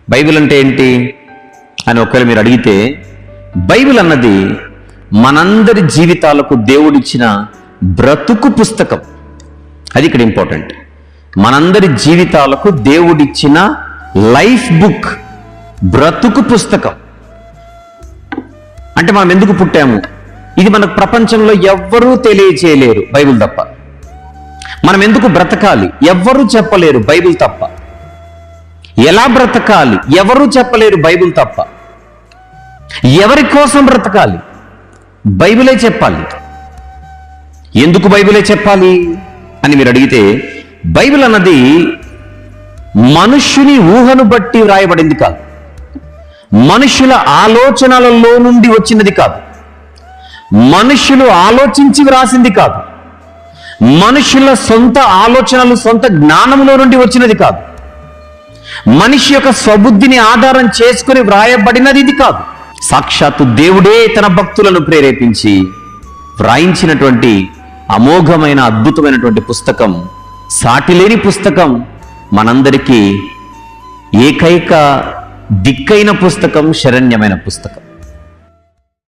Bible అంటే ఏంటి అని ఒకవేళ మీరు అడిగితే, బైబిల్ అన్నది మనందరి జీవితాలకు దేవుడిచ్చిన బ్రతుకు పుస్తకం. అది ఇక్కడ ఇంపార్టెంట్. మనందరి జీవితాలకు దేవుడిచ్చిన లైఫ్ బుక్, బ్రతుకు పుస్తకం. అంటే మనం ఎందుకు పుట్టాము, ఇది మనకు ప్రపంచంలో ఎవ్వరూ తెలియచేయలేరు బైబిల్ తప్ప. మనం ఎందుకు బ్రతకాలి, ఎవ్వరూ చెప్పలేరు బైబిల్ తప్ప. ఎలా బ్రతకాలి, ఎవరూ చెప్పలేరు బైబిల్ తప్ప. ఎవరి కోసం బ్రతకాలి, బైబిలే చెప్పాలి. ఎందుకు బైబిలే చెప్పాలి అని మీరు అడిగితే, బైబిల్ అన్నది మనుష్యుని ఊహను బట్టి వ్రాయబడింది కాదు, మనుషుల ఆలోచనలలో నుండి వచ్చినది కాదు, మనుషులు ఆలోచించి వ్రాసింది కాదు, మనుషుల సొంత ఆలోచనలు సొంత జ్ఞానంలో నుండి వచ్చినది కాదు, మనిషి యొక్క స్వబుద్ధిని ఆధారం చేసుకుని వ్రాయబడినది ఇది కాదు. సాక్షాత్తు దేవుడే తన భక్తులను ప్రేరేపించి వ్రాయించినటువంటి అమోఘమైన అద్భుతమైనటువంటి పుస్తకం, సాటిలేని పుస్తకం, మనందరికీ ఏకైక దిక్కైన పుస్తకం, శరణ్యమైన పుస్తకం.